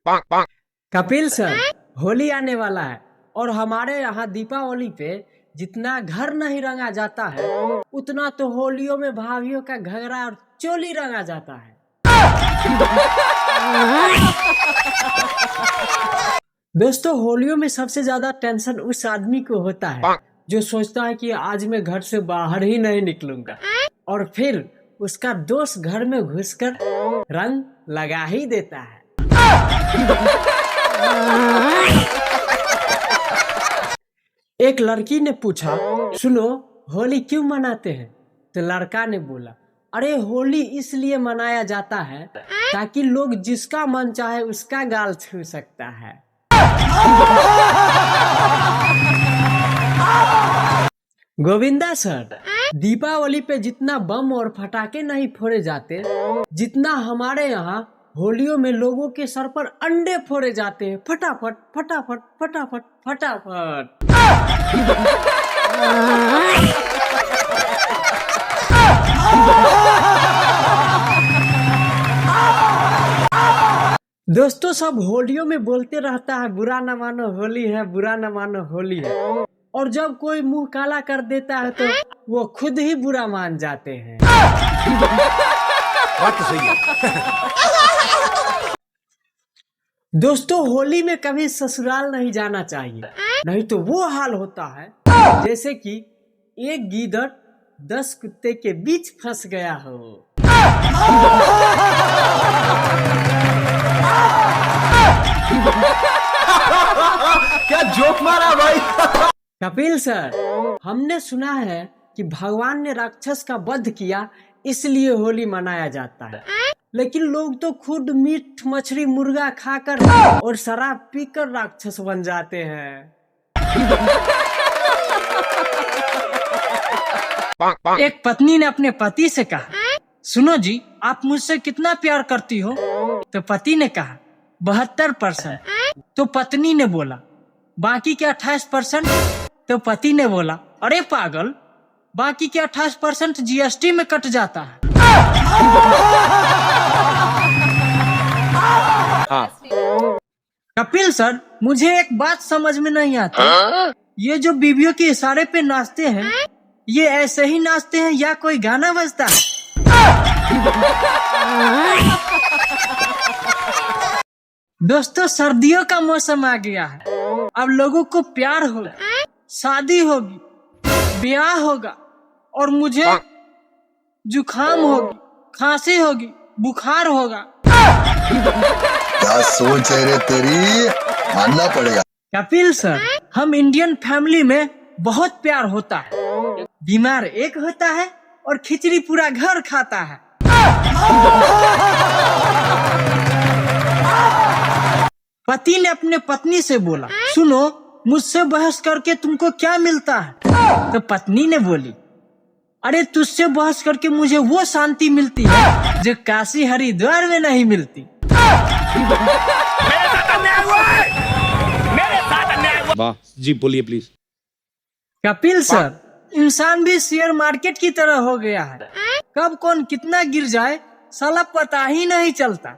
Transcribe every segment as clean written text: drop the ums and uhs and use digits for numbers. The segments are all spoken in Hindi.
कपिल सर, होली आने वाला है और हमारे यहाँ दीपावली पे जितना घर नहीं रंगा जाता है उतना तो होलियों में भाभीयों का घगरा और चोली रंगा जाता है। दोस्तों, होलियों में सबसे ज्यादा टेंशन उस आदमी को होता है जो सोचता है कि आज मैं घर से बाहर ही नहीं निकलूंगा और फिर उसका दोस्त घर में घुसकर रंग लगा ही देता है। एक लड़की ने पूछा, सुनो होली क्यों मनाते हैं? तो लड़का ने बोला, अरे होली इसलिए मनाया जाता है ताकि लोग जिसका मन चाहे उसका गाल छू सकता है। गोविंदा सर, दीपावली पे जितना बम और फटाके नहीं फोड़े जाते जितना हमारे यहाँ होलियों में लोगों के सर पर अंडे फोड़े जाते हैं। फटाफट फटाफट फटाफट फटाफट। दोस्तों, सब होलियों में बोलते रहता है बुरा न मानो होली है, बुरा न मानो होली है, और जब कोई मुंह काला कर देता है तो वो खुद ही बुरा मान जाते हैं। बात तो सही है। दोस्तों, होली में कभी ससुराल नहीं जाना चाहिए, नहीं तो वो हाल होता है जैसे कि एक गीदड़ 10 कुत्ते के बीच फंस गया हो। क्या जोक मारा भाई। कपिल सर, हमने सुना है कि भगवान ने राक्षस का वध किया इसलिए होली मनाया जाता है, लेकिन लोग तो खुद मीट मछली मुर्गा खाकर और शराब पीकर राक्षस बन जाते हैं। एक पत्नी ने अपने पति से कहा, सुनो जी, आप मुझसे कितना प्यार करती हो? तो पति ने कहा 72%। तो पत्नी ने बोला बाकी के 28%? तो पति ने बोला, अरे पागल, बाकी के 28% जीएसटी में कट जाता है। हाँ। कपिल सर, मुझे एक बात समझ में नहीं आती, ये जो बीवियों के इशारे पे नाचते हैं ये ऐसे ही नाचते हैं या कोई गाना बजता है? दोस्तों, सर्दियों का मौसम आ गया है, अब लोगों को प्यार होगा, शादी होगी, ब्याह होगा और मुझे जुखाम होगी, खांसी होगी, बुखार होगा। क्या सोच है रे तेरी, मानना पड़ेगा। कपिल सर, हम इंडियन फैमिली में बहुत प्यार होता है, बीमार एक होता है और खिचड़ी पूरा घर खाता है। पति ने अपने पत्नी से बोला, सुनो, मुझसे बहस करके तुमको क्या मिलता है? तो पत्नी ने बोली, अरे तुझसे बहस करके मुझे वो शांति मिलती है जो काशी हरिद्वार में नहीं मिलती। वाह जी, बोलिए प्लीज। कपिल सर, इंसान भी शेयर मार्केट की तरह हो गया है, कब कौन कितना गिर जाए साला पता ही नहीं चलता।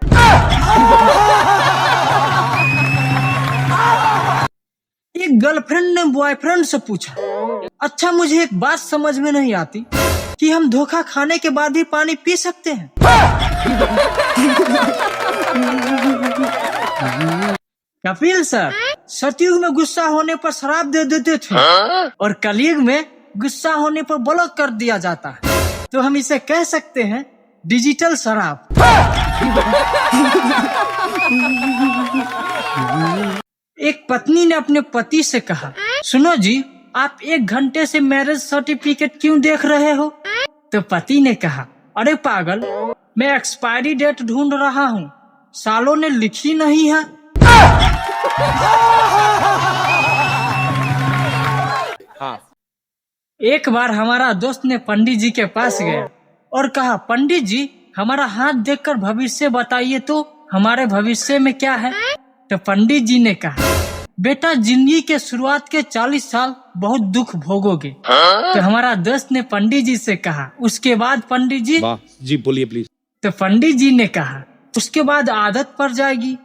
एक गर्लफ्रेंड ने बॉयफ्रेंड से पूछा, अच्छा मुझे एक बात समझ में नहीं आती कि हम धोखा खाने के बाद ही पानी पी सकते हैं? कपिल सर, सतयुग में गुस्सा होने पर शराब दे देते थे और कलयुग में गुस्सा होने पर ब्लॉक कर दिया जाता है, तो हम इसे कह सकते हैं डिजिटल शराब। एक पत्नी ने अपने पति से कहा, सुनो जी, आप 1 घंटे से मैरिज सर्टिफिकेट क्यों देख रहे हो? तो पति ने कहा, अरे पागल, मैं एक्सपायरी डेट ढूंढ रहा हूँ, सालों ने लिखी नहीं है। हाँ। एक बार हमारा दोस्त ने पंडित जी के पास गया और कहा, पंडित जी, हमारा हाथ देखकर भविष्य बताइए तो हमारे भविष्य में क्या है? तो पंडित जी ने कहा, बेटा, जिंदगी के शुरुआत के 40 साल बहुत दुख भोगोगे। तो हमारा दोस्त ने पंडित जी से कहा, उसके बाद पंडित जी? वाह जी, बोलिए प्लीज। तो पंडित जी ने कहा, उसके बाद आदत पड़ जाएगी,